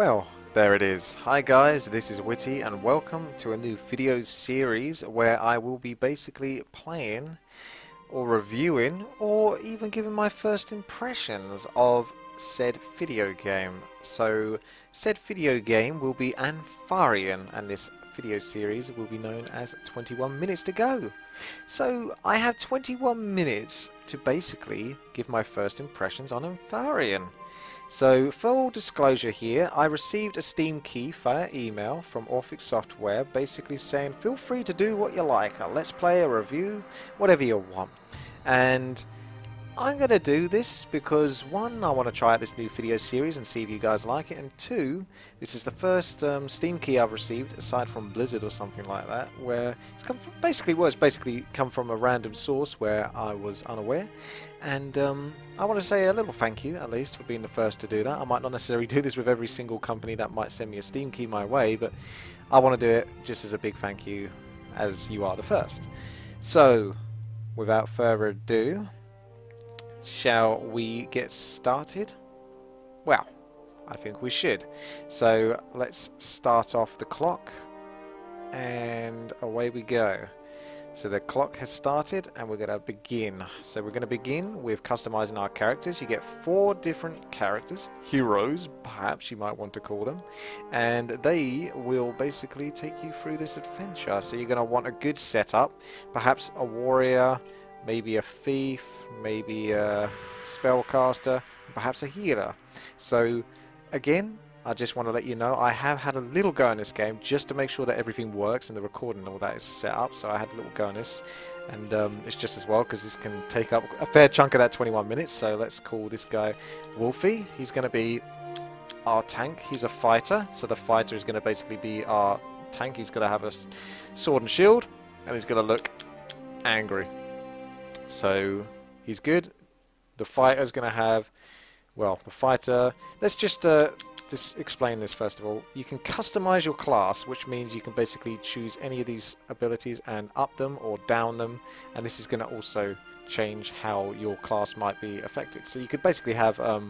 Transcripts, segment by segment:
Well, there it is. Hi guys, this is WTii and welcome to a new video series where I will be basically playing or reviewing or even giving my first impressions of said video game. So, said video game will be AntharioN and this video series will be known as 21 minutes to go. So, I have 21 minutes to basically give my first impressions on AntharioN. So, full disclosure here, I received a Steam key via email from Orphic Software basically saying feel free to do what you like, a let's play, a review, whatever you want. And I'm going to do this because one, I want to try out this new video series and see if you guys like it, and two, this is the first Steam key I've received aside from Blizzard or something like that, where it's come from, basically come from a random source where I was unaware, and I want to say a little thank you at least for being the first to do that. I might not necessarily do this with every single company that might send me a Steam key my way, but I want to do it just as a big thank you as you are the first. So, without further ado, shall we get started? Well, I think we should. So let's start off the clock and away we go. So the clock has started and we're going to begin. So we're going to begin with customizing our characters. You get 4 different characters, heroes perhaps you might want to call them, and they will basically take you through this adventure. So you're going to want a good setup, perhaps a warrior, maybe a thief, maybe a spellcaster, perhaps a healer. So again, I just want to let you know I have had a little go in this game just to make sure that everything works and the recording and all that is set up. So I had a little go in this, and it's just as well because this can take up a fair chunk of that 21 minutes. So let's call this guy Wolfie. He's going to be our tank. He's a fighter, so the fighter is going to basically be our tank. He's going to have a sword and shield, and he's going to look angry. So he's good. The fighter's going to have, well, the fighter, let's just explain this first of all. You can customize your class, which means you can basically choose any of these abilities and up them or down them, and this is going to also change how your class might be affected. So you could basically have a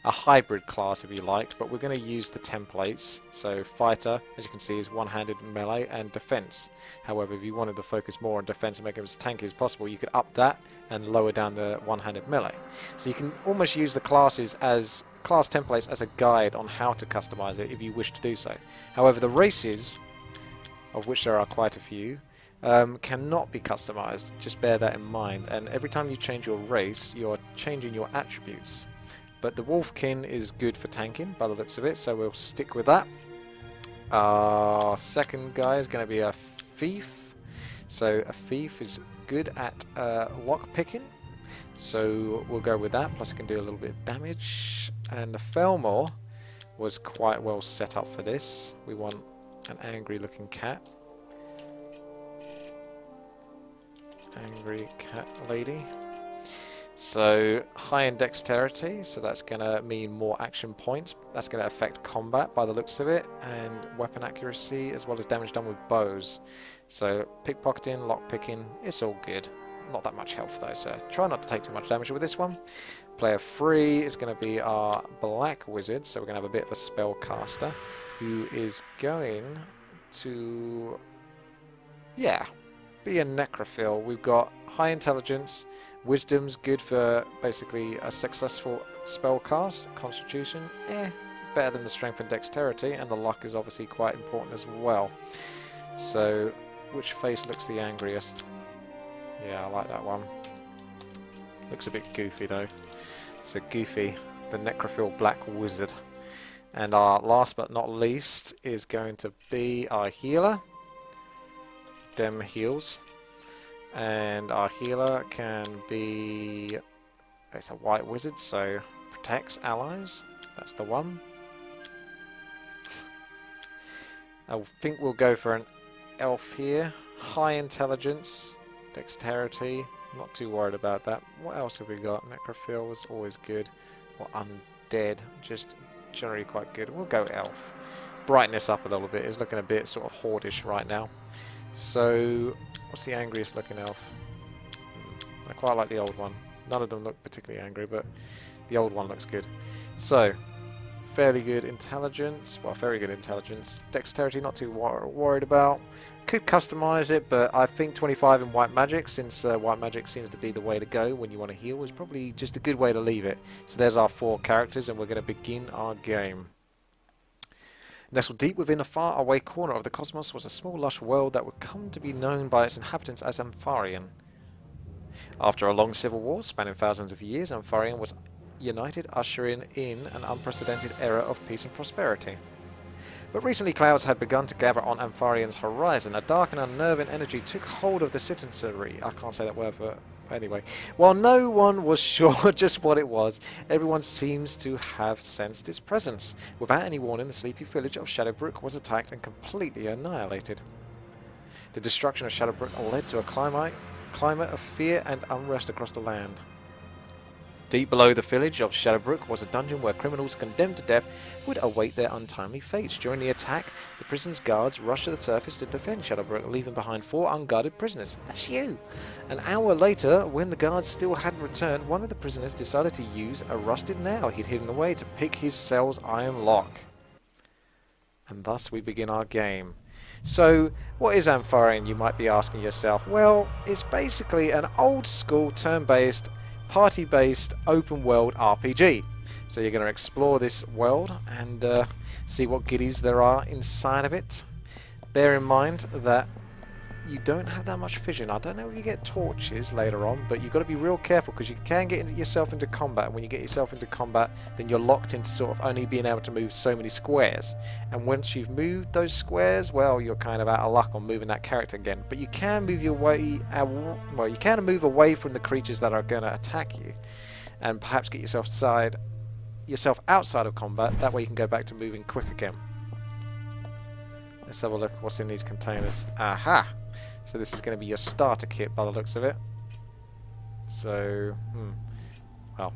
hybrid class if you like, but we're going to use the templates. So fighter, as you can see, is one-handed melee and defense. However, if you wanted to focus more on defense and make it as tanky as possible, you could up that and lower down the one-handed melee. So you can almost use the classes as class templates as a guide on how to customize it if you wish to do so. However, the races, of which there are quite a few, cannot be customized. Just bear that in mind, and every time you change your race you're changing your attributes. But the Wolfkin is good for tanking by the looks of it, so we'll stick with that. Our second guy is going to be a thief. So a thief is good at lock picking, so we'll go with that, plus it can do a little bit of damage. And the Felmore was quite well set up for this. We want an angry looking cat. Angry cat lady. So high in dexterity, so that's going to mean more action points. That's going to affect combat by the looks of it, and weapon accuracy as well as damage done with bows. So pickpocketing, lockpicking, it's all good. Not that much health though, so try not to take too much damage with this one. Player 3 is going to be our black wizard, so we're going to have a bit of a spellcaster who is going to, yeah, be a necrophile. We've got high intelligence, wisdom's good for basically a successful spell cast, constitution, better than the strength and dexterity, and the luck is obviously quite important as well. So which face looks the angriest? Yeah, I like that one. Looks a bit goofy though. So Goofy, the necrophile black wizard. And our last but not least is going to be our healer. Dem heals, and our healer can be, it's a white wizard, so protects allies. That's the one. I think we'll go for an elf here. High intelligence, dexterity, not too worried about that. What else have we got? Necrophile was always good, or undead, just generally quite good. We'll go elf. Brighten this up a little bit. It's looking a bit sort of hoardish right now. So, what's the angriest looking elf? I quite like the old one. None of them look particularly angry, but the old one looks good. So, fairly good intelligence. Well, very good intelligence. Dexterity, not too worried about. Could customize it, but I think 25 in white magic, since white magic seems to be the way to go when you want to heal, is probably just a good way to leave it. So there's our 4 characters, and we're going to begin our game. Nestled deep within a far-away corner of the cosmos was a small, lush world that would come to be known by its inhabitants as AntharioN. After a long civil war spanning thousands of years, AntharioN was united, ushering in an unprecedented era of peace and prosperity. But recently clouds had begun to gather on AntharioN's horizon. A dark and unnerving energy took hold of the citizenry. I can't say that word, but anyway. While no one was sure just what it was, everyone seems to have sensed its presence. Without any warning, the sleepy village of Shadowbrook was attacked and completely annihilated. The destruction of Shadowbrook led to a climate of fear and unrest across the land. Deep below the village of Shadowbrook was a dungeon where criminals condemned to death would await their untimely fates. During the attack, the prison's guards rushed to the surface to defend Shadowbrook, leaving behind 4 unguarded prisoners. That's you! An hour later, when the guards still hadn't returned, one of the prisoners decided to use a rusted nail he'd hidden away to pick his cell's iron lock. And thus we begin our game. So, what is AntharioN, you might be asking yourself? Well, it's basically an old-school turn-based, party-based, open-world RPG. So you're going to explore this world and see what goodies there are inside of it. Bear in mind that you don't have that much vision. I don't know if you get torches later on, but you've got to be real careful because you can get yourself into combat. And when you get yourself into combat, then you're locked into sort of only being able to move so many squares. And once you've moved those squares, well, you're kind of out of luck on moving that character again. But you can move your way, well, you can move away from the creatures that are going to attack you, and perhaps get yourself outside of combat. That way you can go back to moving quick again. Let's have a look at what's in these containers. Aha! So this is going to be your starter kit by the looks of it. So, well,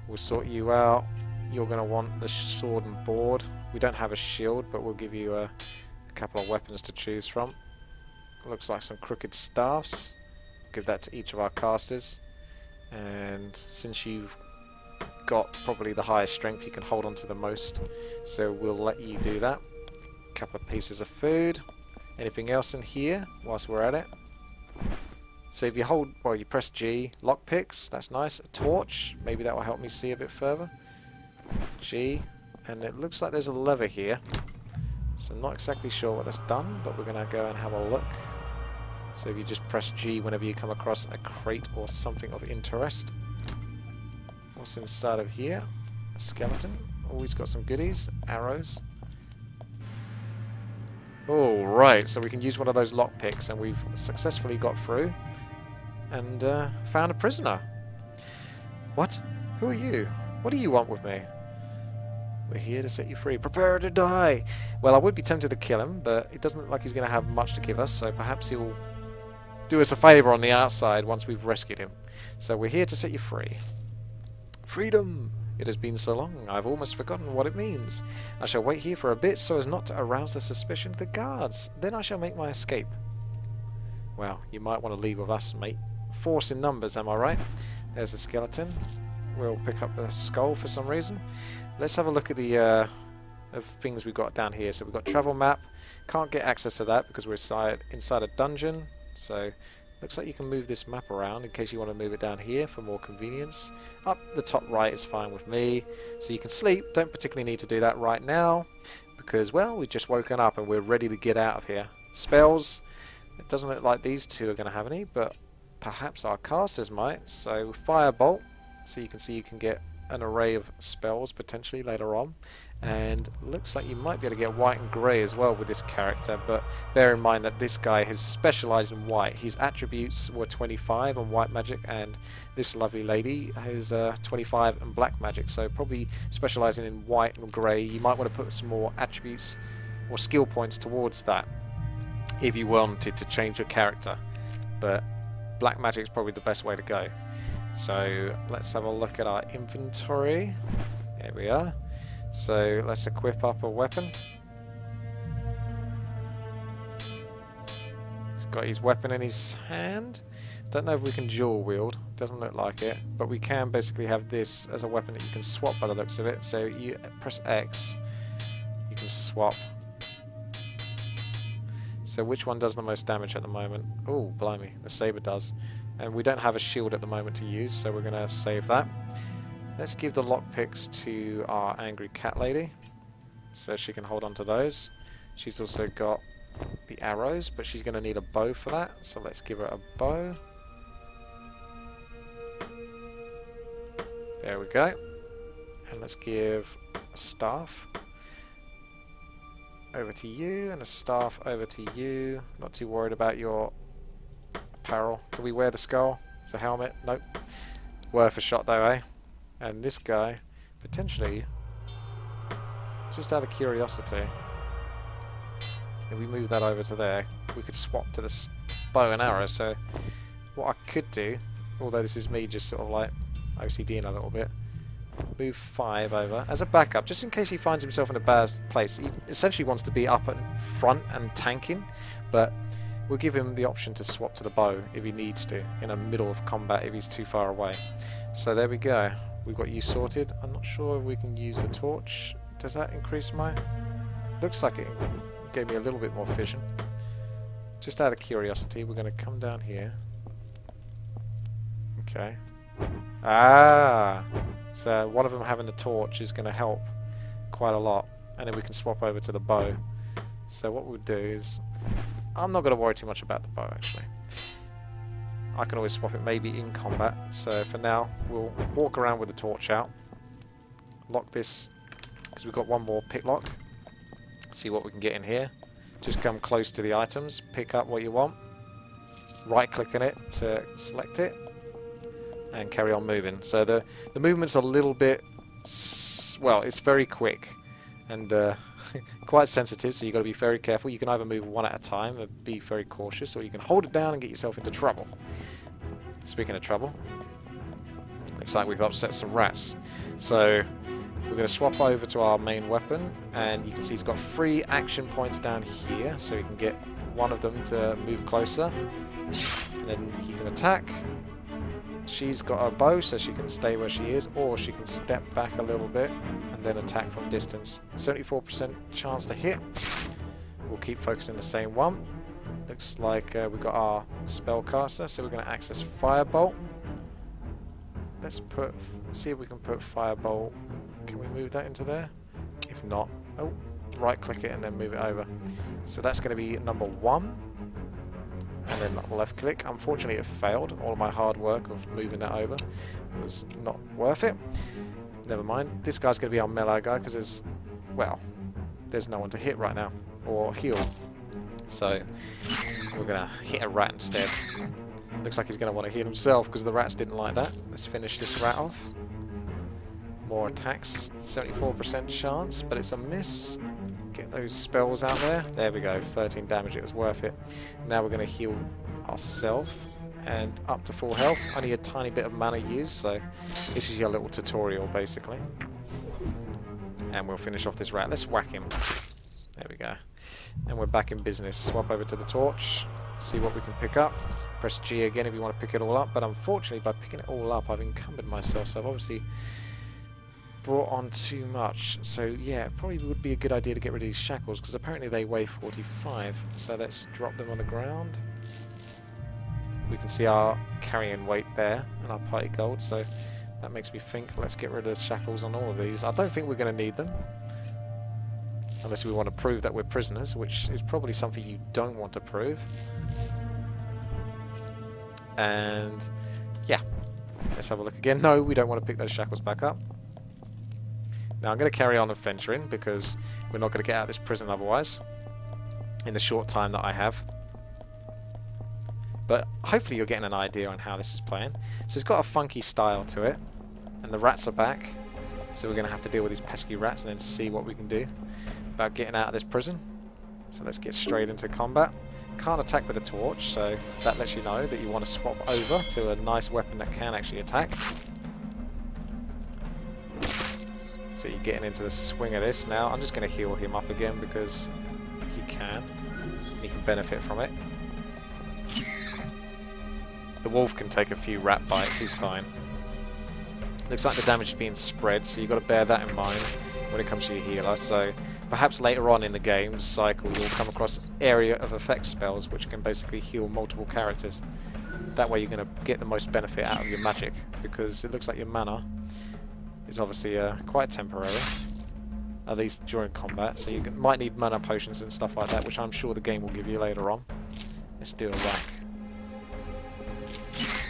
we'll sort you out. You're going to want the sword and board. We don't have a shield, but we'll give you a couple of weapons to choose from. Looks like some crooked staffs. Give that to each of our casters. And since you've got probably the highest strength, you can hold on to the most. So we'll let you do that. A couple of pieces of food. Anything else in here whilst we're at it? So if you hold, well, you press G, lockpicks, that's nice. A torch, maybe that will help me see a bit further. G, and it looks like there's a lever here. So I'm not exactly sure what that's done, but we're going to go and have a look. So if you just press G whenever you come across a crate or something of interest. What's inside of here? A skeleton. Always got some goodies. Arrows. Oh, right, so we can use one of those lockpicks, and we've successfully got through and found a prisoner. What? Who are you? What do you want with me? We're here to set you free. Prepare to die! Well, I would be tempted to kill him, but it doesn't look like he's going to have much to give us, so perhaps he'll do us a favour on the outside once we've rescued him. So we're here to set you free. Freedom! It has been so long, I've almost forgotten what it means. I shall wait here for a bit so as not to arouse the suspicion of the guards. Then I shall make my escape. Well, you might want to leave with us, mate. Force in numbers, am I right? There's a skeleton. We'll pick up the skull for some reason. Let's have a look at the things we've got down here. So we've got travel map. Can't get access to that because we're inside a dungeon. So looks like you can move this map around in case you want to move it down here for more convenience. Up the top right is fine with me. So you can sleep. Don't particularly need to do that right now because, well, we've just woken up and we're ready to get out of here. Spells. It doesn't look like these two are going to have any, but perhaps our casters might. So Firebolt. So you can see you can get an array of spells potentially later on. And looks like you might be able to get white and grey as well with this character, but bear in mind that this guy has specialised in white. His attributes were 25 on white magic, and this lovely lady has 25 on black magic, so probably specialising in white and grey. You might want to put some more attributes or skill points towards that if you wanted to change your character, but black magic is probably the best way to go. So let's have a look at our inventory. There we are. So let's equip up a weapon. He's got his weapon in his hand. Don't know if we can dual wield. Doesn't look like it. But we can basically have this as a weapon that you can swap by the looks of it. So you press X, you can swap. So which one does the most damage at the moment? Oh, blimey, the saber does. And we don't have a shield at the moment to use, so we're going to save that. Let's give the lockpicks to our angry cat lady, so she can hold on to those. She's also got the arrows, but she's going to need a bow for that, so let's give her a bow. There we go. And let's give a staff over to you, and a staff over to you. Not too worried about your apparel. Can we wear the skull? It's a helmet? Nope. Worth a shot though, eh? And this guy, potentially, just out of curiosity, if we move that over to there, we could swap to the bow and arrow. So what I could do, although this is me just sort of like OCDing a little bit, move 5 over as a backup, just in case he finds himself in a bad place. He essentially wants to be up in front and tanking, but we'll give him the option to swap to the bow if he needs to, in the middle of combat if he's too far away. So there we go. We've got you sorted. I'm not sure if we can use the torch. Does that increase my... Looks like it gave me a little bit more vision. Just out of curiosity, we're going to come down here. Okay. Ah! So one of them having the torch is going to help quite a lot. And then we can swap over to the bow. So what we'll do is... I'm not going to worry too much about the bow, actually. I can always swap it maybe in combat. So for now, we'll walk around with the torch out. Lock this, because we've got one more pick lock. See what we can get in here. Just come close to the items, pick up what you want. Right click on it to select it. And carry on moving. So the movement's a little bit... Well, it's very quick. And... quite sensitive, so you've got to be very careful. You can either move one at a time and be very cautious, or you can hold it down and get yourself into trouble. Speaking of trouble, looks like we've upset some rats. So we're going to swap over to our main weapon, and you can see he's got 3 action points down here, so we can get one of them to move closer, and then he can attack. She's got a bow, so she can stay where she is, or she can step back a little bit and then attack from distance. 74% chance to hit. We'll keep focusing the same one. Looks like we've got our spellcaster, so we're going to access Firebolt. Let's see if we can put Firebolt. Can we move that into there? If not, oh, right click it and then move it over. So that's going to be number 1. And then left click. Unfortunately it failed. All of my hard work of moving that over was not worth it. Never mind. This guy's going to be our melee guy because there's, well, there's no one to hit right now. Or heal. So we're going to hit a rat instead. Looks like he's going to want to heal himself because the rats didn't like that. Let's finish this rat off. More attacks. 74% chance, but it's a miss. Get those spells out there. There we go. 13 damage. It was worth it. Now we're going to heal ourselves and up to full health. Only a tiny bit of mana used, so this is your little tutorial basically. And we'll finish off this rat. Let's whack him. There we go. And we're back in business. Swap over to the torch. See what we can pick up. Press G again if you want to pick it all up. But unfortunately, by picking it all up, I've encumbered myself. So I've obviously brought on too much. So yeah, it probably would be a good idea to get rid of these shackles because apparently they weigh 45. So let's drop them on the ground. We can see our carrying weight there and our party gold. So that makes me think let's get rid of the shackles on all of these. I don't think we're going to need them. Unless we want to prove that we're prisoners, which is probably something you don't want to prove. And yeah, let's have a look again. No, we don't want to pick those shackles back up. Now I'm going to carry on adventuring because we're not going to get out of this prison otherwise in the short time that I have. But hopefully you're getting an idea on how this is playing. So it's got a funky style to it, and the rats are back. So we're going to have to deal with these pesky rats and then see what we can do about getting out of this prison. So let's get straight into combat. Can't attack with a torch, so that lets you know that you want to swap over to a nice weapon that can actually attack. So you're getting into the swing of this now. I'm just going to heal him up again because he can. He can benefit from it. The wolf can take a few rat bites, he's fine. Looks like the damage is being spread, so you've got to bear that in mind when it comes to your healer. So perhaps later on in the game's cycle you'll come across area of effect spells which can basically heal multiple characters. That way you're going to get the most benefit out of your magic, because it looks like your mana is obviously quite temporary, at least during combat, so you might need mana potions and stuff like that, which I'm sure the game will give you later on. Let's do a whack.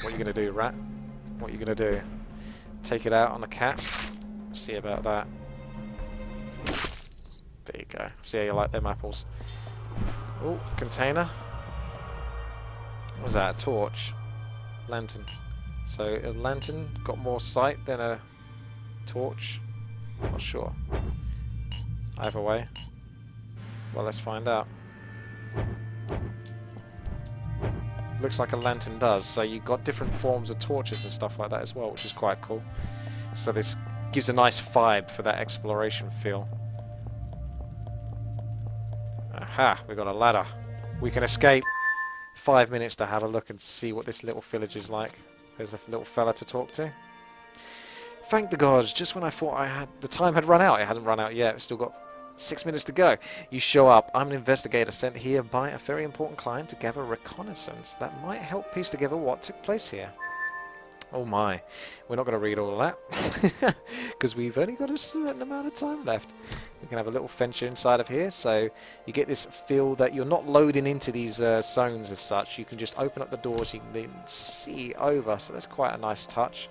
What are you going to do, rat? What are you going to do? Take it out on the cat? See about that. There you go. See how you like them apples. Oh, container. What was that? A torch? Lantern. So a lantern got more sight than a torch? Not sure. Either way. Well, let's find out. Looks like a lantern does, so you've got different forms of torches and stuff like that as well, which is quite cool. So this gives a nice vibe for that exploration feel. Aha, we've got a ladder. We can escape. 5 minutes to have a look and see what this little village is like. There's a little fella to talk to. Thank the gods, just when I thought the time had run out. It hasn't run out yet, we've still got 6 minutes to go. You show up. I'm an investigator sent here by a very important client to gather reconnaissance that might help piece together what took place here. Oh my, we're not going to read all of that because we've only got a certain amount of time left. We can have a little venture inside of here, so you get this feel that you're not loading into these zones as such. You can just open up the doors, you can then see over, so that's quite a nice touch.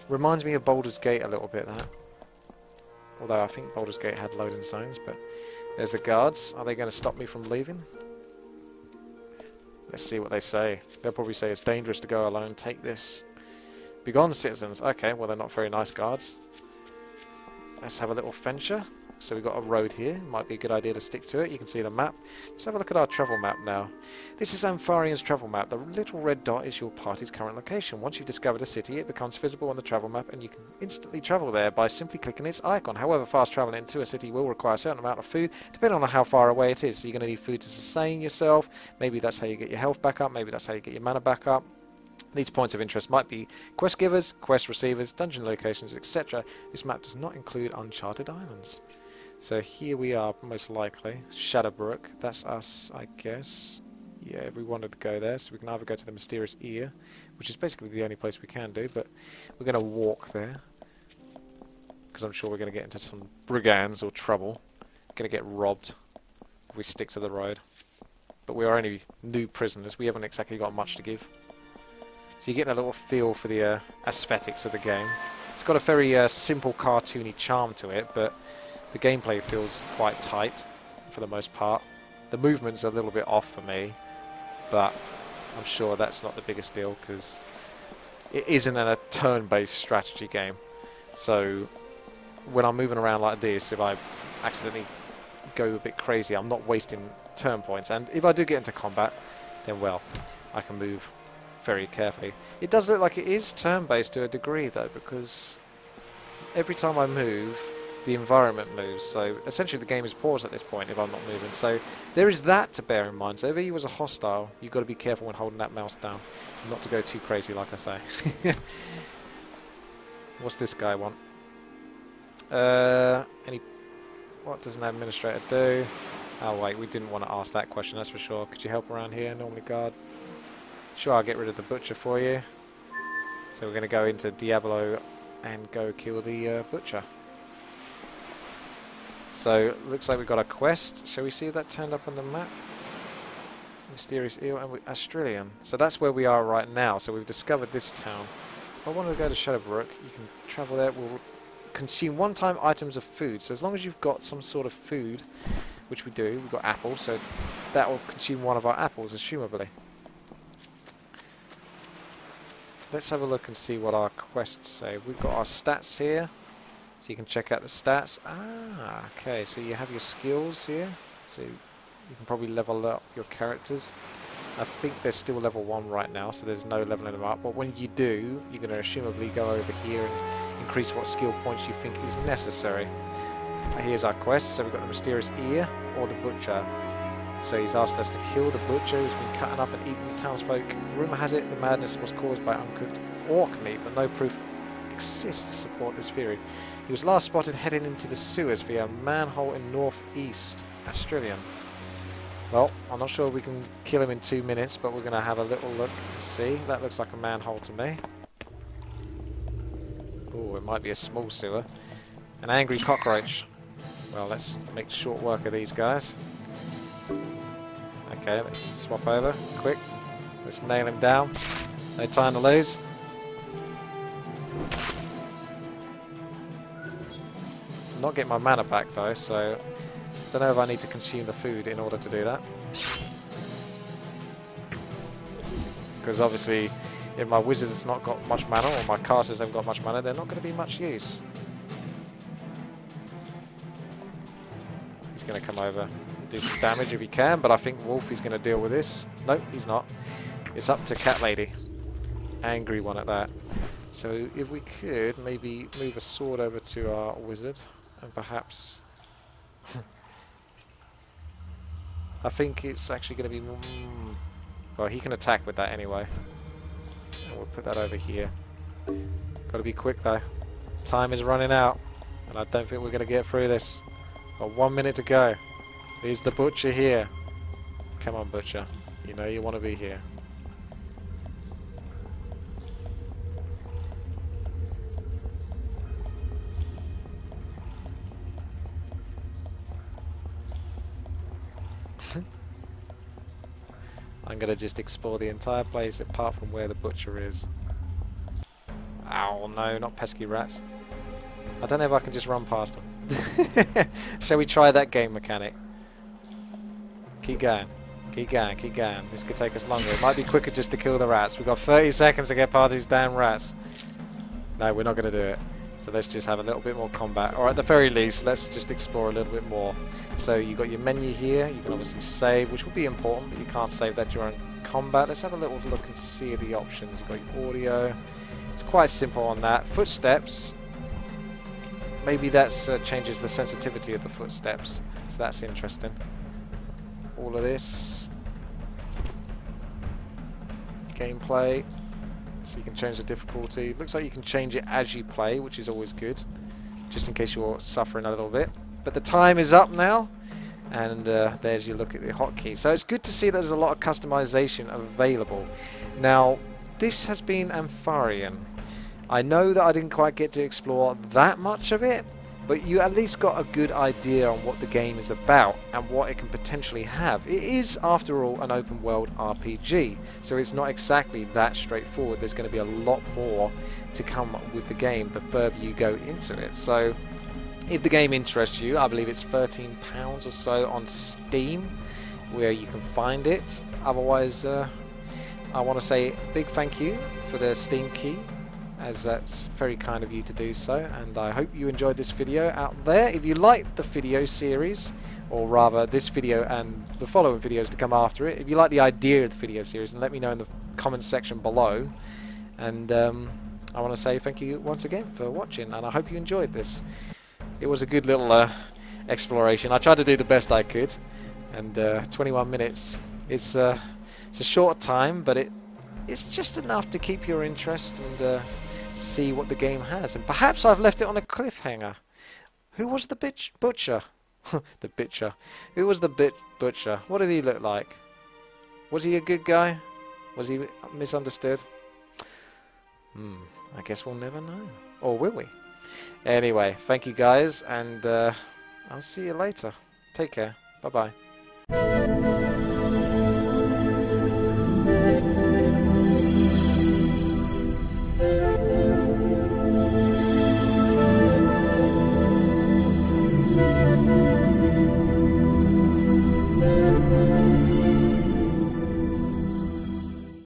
Reminds me of Baldur's Gate a little bit, that. Although I think Baldur's Gate had loading zones, but there's the guards. Are they going to stop me from leaving? Let's see what they say. They'll probably say it's dangerous to go alone. Take this. Begone, citizens. Okay, well they're not very nice guards. Let's have a little venture. So we've got a road here. Might be a good idea to stick to it. You can see the map. Let's have a look at our travel map now. This is AntharioN's travel map. The little red dot is your party's current location. Once you've discovered a city, it becomes visible on the travel map and you can instantly travel there by simply clicking its icon. However, fast traveling into a city will require a certain amount of food, depending on how far away it is. So you're going to need food to sustain yourself. Maybe that's how you get your health back up. Maybe that's how you get your mana back up. These points of interest might be quest givers, quest receivers, dungeon locations, etc. This map does not include uncharted islands. So here we are, most likely. Shadowbrook, that's us, I guess. Yeah, we wanted to go there, so we can either go to the Mysterious Ear, which is basically the only place we can do, but we're going to walk there. Because I'm sure we're going to get into some brigands or trouble. Going to get robbed if we stick to the road. But we are only new prisoners, we haven't exactly got much to give. So you're getting a little feel for the aesthetics of the game. It's got a very simple cartoony charm to it, but the gameplay feels quite tight for the most part. The movement's a little bit off for me, but I'm sure that's not the biggest deal because it isn't a turn-based strategy game. So when I'm moving around like this, if I accidentally go a bit crazy, I'm not wasting turn points. And if I do get into combat, then well, I can move very carefully. It does look like it is turn-based to a degree though, because every time I move, the environment moves. So essentially the game is paused at this point if I'm not moving. So there is that to bear in mind. So if he was a hostile, you've got to be careful when holding that mouse down, not to go too crazy like I say. What's this guy want? What does an administrator do? Oh wait, we didn't want to ask that question, that's for sure. Could you help around here, normally guard? Sure, I'll get rid of the butcher for you. So we're going to go into Diablo and go kill the butcher. So, looks like we've got a quest. Shall we see if that turned up on the map? Mysterious Eel and Australian. So that's where we are right now. So we've discovered this town. If I want to go to Shadowbrook, you can travel there. We'll consume one-time items of food. So as long as you've got some sort of food, which we do, we've got apples, so that will consume one of our apples, assumably. Let's have a look and see what our quests say. We've got our stats here, so you can check out the stats. Ah, okay, so you have your skills here, so you can probably level up your characters. I think they're still level 1 right now, so there's no leveling them up, but when you do, you're going to assumably go over here and increase what skill points you think is necessary. Here's our quest, so we've got the Mysterious Ear or the Butcher. So he's asked us to kill the butcher who's been cutting up and eating the townsfolk. Rumour has it the madness was caused by uncooked orc meat, but no proof exists to support this theory. He was last spotted heading into the sewers via a manhole in northeast Australian. Well, I'm not sure we can kill him in 2 minutes, but we're going to have a little look and see. That looks like a manhole to me. Oh, it might be a small sewer. An angry cockroach. Well, let's make short work of these guys. Okay, let's swap over. Quick. Let's nail him down. No time to lose. I'm not getting my mana back though, so I don't know if I need to consume the food in order to do that. Because obviously, if my wizard's not got much mana, or my casters haven't got much mana, they're not going to be much use. He's going to come over and do some damage if he can, but I think Wolf is going to deal with this. Nope, he's not. It's up to Cat Lady. Angry one at that. So if we could maybe move a sword over to our wizard, and perhaps... I think it's actually going to be... well, he can attack with that anyway. And we'll put that over here. Got to be quick though. Time is running out, and I don't think we're going to get through this. Got 1 minute to go. Is the butcher here? Come on, butcher. You know you want to be here. I'm going to just explore the entire place apart from where the butcher is. Ow, no, not pesky rats. I don't know if I can just run past them. Shall we try that game mechanic? Keep going. Keep going, keep going. This could take us longer. It might be quicker just to kill the rats. We've got 30 seconds to get past these damn rats. No, we're not going to do it. So let's just have a little bit more combat. Or at the very least, let's just explore a little bit more. So you've got your menu here. You can obviously save, which will be important, but you can't save that during combat. Let's have a little look and see the options. You've got your audio. It's quite simple on that. Footsteps. Maybe that changes the sensitivity of the footsteps. So that's interesting. All of this. Gameplay. So you can change the difficulty. Looks like you can change it as you play, which is always good, just in case you're suffering a little bit. But the time is up now, and there's your look at the hotkey. So it's good to see there's a lot of customization available. Now, this has been AntharioN. I know that I didn't quite get to explore that much of it, but you at least got a good idea on what the game is about and what it can potentially have. It is, after all, an open world RPG, so it's not exactly that straightforward. There's going to be a lot more to come with the game the further you go into it. So if the game interests you, I believe it's £13 or so on Steam where you can find it. Otherwise, I want to say a big thank you for the Steam key, as that's very kind of you to do so, and I hope you enjoyed this video out there. If you liked the video series, or rather this video and the following videos to come after it, if you like the idea of the video series, then let me know in the comments section below. And I want to say thank you once again for watching, and I hope you enjoyed this. It was a good little exploration. I tried to do the best I could, and 21 minutes. It's a short time, but it's just enough to keep your interest and see what the game has. And perhaps I've left it on a cliffhanger. Who was the butcher? The butcher. Who was the butcher? What did he look like? Was he a good guy? Was he misunderstood? I guess we'll never know. Or will we? Anyway, thank you guys, and I'll see you later. Take care. Bye-bye.